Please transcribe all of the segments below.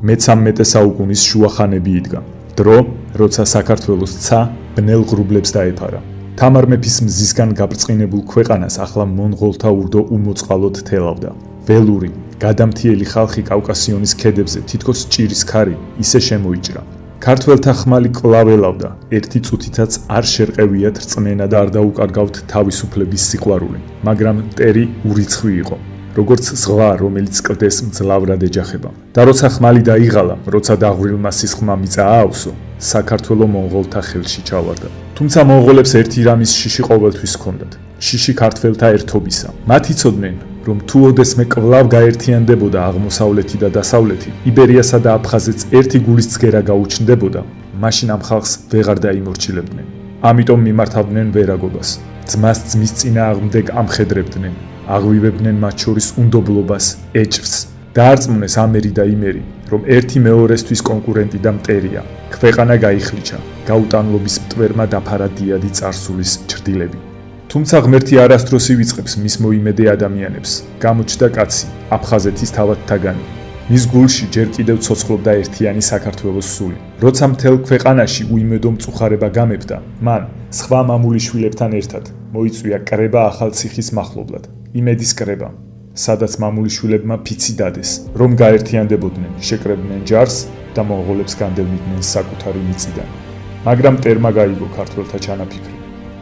მე-13 საუკუნის შუახანები იდგა. დრო, როცა საქართველოს ცა ბნელ ღრუბლებს დაეფარა. თამარ მეფის მზისგან გაბრწყინებულ ქვეყანას ახლა მონღოლთა ურდო უმოწყალოდ თელავდა. ველური, გადამთიელი ხალხი კავკასიონის ქედებზე თითქოს ჭირის ქარი ისე შემოიჭრა. ქართველთა ხმალი კვლავ ელავდა, ერთი წუთითაც არ შერყევიათ რწმენა და არ დაუკარგავთ თავისუფლების სიყვარული, მაგრამ მტერი ურიცხვი იყო. როგორც ზღვა, რომელიც კლდეს მძლავრად ეჯახება. და როცა ხმალი დაიღალა, როცა დაღვრილმა სისხლმა მიწა აავსო, საქართველო მონღოლთა ხელში ჩავარდა. თუმცა მონღოლებს ერთი რამის შიში ყოველთვის ჰქონდათ. შიში ქართველთა ერთობისა. მათ იცოდნენ, რომ თუ ოდესმე კვლავ გაერთიანდებოდა აღმოსავლეთი და დასავლეთი, იბერიასა და აფხაზეთს ერთი გულის ცგერა გაუჩნდებოდა, მაშინ ამ ხალხს ვეღარ დაიმორჩილებდნენ. ამიტომ მიმართავდნენ ვერაგობას. ძმას ძმის წინააღმდეგ ამხედრებდნენ. აღვივებდნენ მათ შორის უნდობლობას, ეჭვს. დაარწმუნეს ამერი და იმერი, რომ ერთი მეორესთვის კონკურენტი და მტერია. ქვეყანა გაიხლიჩა, გაუტანლობის მტვერმა დაფარა დიადი წარსულის ჭრდილები. თუმცა ღმერთი არასდროს ივიწყებს მის მოიმედე ადამიანებს. გამოჩნდა კაცი, აფხაზეთის თავადთაგანი. მის გულში ჯერ კიდევ ცოცხლობდა ერთიანი საქართველოს სული. როცა მთელ ქვეყანაში უიმედო მწუხარება გამებდა, მან სხვა მამული შვილებთან ერთად მოიწვია კრება ახალციხის მახლობლად. იმედის კრება, სადაც მამული შვილებმა ფიცი დადეს, რომ გაერთიანდებოდნენ, შეკრებდნენ ჯარს და მონღოლებს განდევნიდნენ საკუთარი მიწიდან. მაგრამ მტერმა გაიგო ქართველთა ჩანაფიქრი.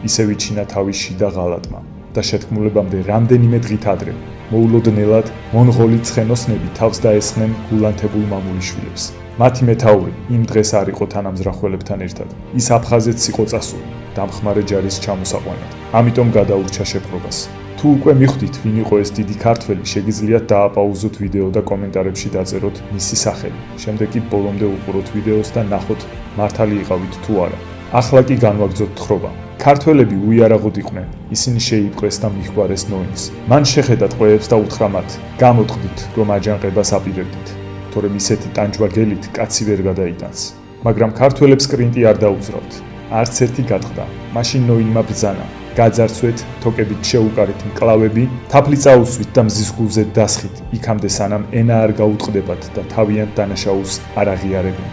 ისე ვიჩინა თავის შიდა ღალატმა და შეთქმულებამდე რამდენიმე დღით ადრე მოულოდნელად მონღოლი ცხენოსნები თავს დაესხნენ გულანთებულ მამულიშვილებს. მათი მეთაური იმ დღეს არ იყო თანამზრახველებთან ერთად. ის აფხაზეთს იყო წასული დამხმარე ჯარის ჩამოსაყვანად. ამიტომ გადაურჩა შეპყრობას. თუ უკვე მიხვდით ვინ იყო ეს დიდი ქართველი, შეგიძლიათ დააპაუზოთ ვიდეო და კომენტარებში დაწეროთ მისი სახელი. შემდეგ კი ბოლომდე უყუროთ ვიდეოს და ნახოთ მართალი იყავით თუ არა. ახლა კი განვაგრძოთ თხრობა. ქართველები უიარაღოდ იყვნენ, ისინი შეიპყრეს და მიჰგვარეს ნოინს. მან შეხედა ტყვეებს და უთხრა მათ, გამოტყდით, რომ აჯანყებას აპირებდით, თორემ ისეთი ტანჯვა გელით კაცი ვერ გადაიტანს. მაგრამ ქართველებს კრინტი არ დაუძრავთ. არც ერთი გატყდა. მაშინ ნოინმა ბრძანა, გაძარცვეთ, თოკებით შეუკარეთ მკლავები, თაფლი წაუსვით და მზის გულზე დასხით, იქამდე სანამ ენა არ გაუტყდებათ და თავიანთ დანაშაულს არ აღიარებენ.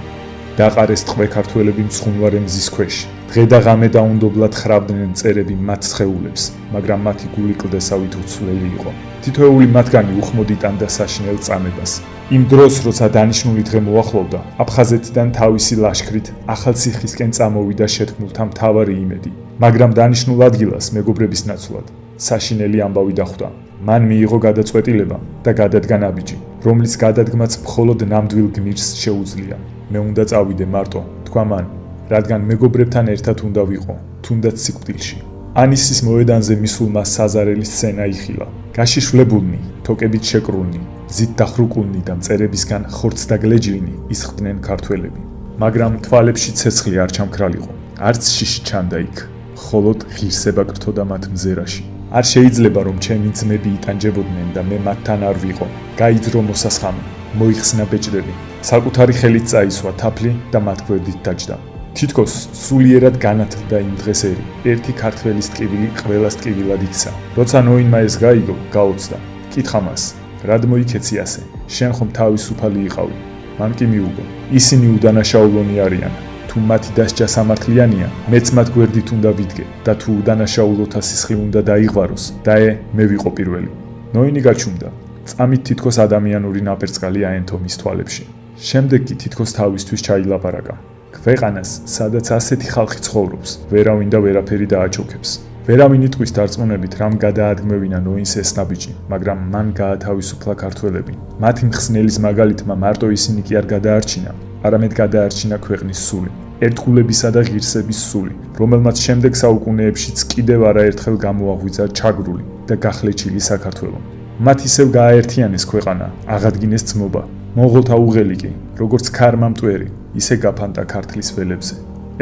დაყარეს ტყვე ქართველები მცხუნვარე მზის ქვეშ. დღე და ღამე დაუნდობლად ხრავდნენ მწერები მათ სხეულებს, მაგრამ მათი გული კლდესავით უცვლელი იყო. თითოეული მათგანი უხმოდიტანდა საშინელ წამებას. იმ დროს, როცა დანიშნული დღე მოახლოვდა, აფხაზეთიდან თავისი ლაშქრით ახალციხისკენ წამოვიდა შეთქმულთა მთავარი იმედი. მაგრამ დანიშნულ ადგილას მეგობრების ნაცვლად საშინელი ამბავი დახვდა. მან მიიღო გადაწყვეტილება და გადადგა ნაბიჯი, რომლის გადადგმაც მხოლოდ ნამდვილ გმირს შეუძლია. მე უნდა წავიდე მარტო, თქვა მან, რადგან მეგობრებთან ერთად უნდა ვიყო, თუნდაც სიკვდილში. ანისის მოედანზე მისულმა საზარელი სცენა იხილა. გაშიშვლებულნი, თოკებით შეკრულნი, ზით დახრუკულნი და მწერებისგან ხორცდაგლეჯილნი ისხდნენ ქართველები. მაგრამ თვალებში ცეცხლი არ ჩამქრალიყო, არც შიში ჩანდა იქ, მხოლოდ ღირსება კრთოდა მათ მზერაში. არ შეიძლება რომ ჩემი ძმები იტანჯებოდნენ და მე მათთან არ ვიყო. გაიძრო მოსასხამი, მოიხსნა ბეჭდები. საკუთარი ხელით წაისვა თაფლი და მათ გვერდით დაჯდა. თითქოს სულიერად განათლდა იმ დღეს ერი. ერთი ქართველის ტკივილი ყველას ტკივილად იქცა. როცა ნოინმა ეს გაიგო, გაოცდა. კითხა მას, რად მოიქეცი ასე? შენ ხომ თავისუფალი იყავი? მან კი მიუგო. ისინი უდანაშაულონი არიან. თუ მათი დასჯა სამართლიანია, მეც მათ გვერდით უნდა ვიდგე და თუ უდანაშაულოთა სისხლი უნდა დაიღვაროს, დაე მე ვიყო პირველი. ნოინი გაჩუმდა. წამით თითქოს ადამიანური ნაპერწკალი აენთო მის თვალებში. შემდეგ კი თითქოს თავისთვის ჩაილაპარაკა. ქვეყანას, სადაც ასეთი ხალხი ცხოვრობს, ვერავინ და ვერაფერი დააჩოქებს. ვერავინ იტყვის დარწმუნებით, რამ გადაადგმევინა ნოინს ეს ნაბიჯი, მაგრამ მან გაათავისუფლა ქართველები. მათი მხსნელის მაგალითმა მარტო ისინი კი არ გადაარჩინა, არამედ გადაარჩინა ქვეყნის სული, ერთგულებისა და ღირსების სული, რომელმაც შემდეგ საუკუნეებშიც კიდევ არაერთხელ გამოაღვიძა ჩაგრული და გახლეჩილი საქართველო. მათ ისევ გააერთიანეს ქვეყანა, აღადგინეს ძმობა. მონღოლთა უღელი კი, როგორც ქარმა მტვერი, ისე გაფანტა ქართლის ველებზე.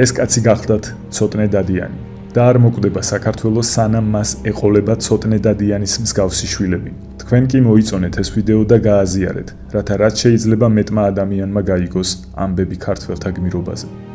ეს კაცი გახლდათ ცოტნე დადიანი და არ მოკვდება საქართველოს სანამ მას ეყოლება ცოტნე დადიანის მსგავსი შვილები. თქვენ კი მოიწონეთ ეს ვიდეო და გააზიარეთ, რათა რაც შეიძლება მეტმა ადამიანმა გაიგოს ამბები ქართველთა გმირობაზე.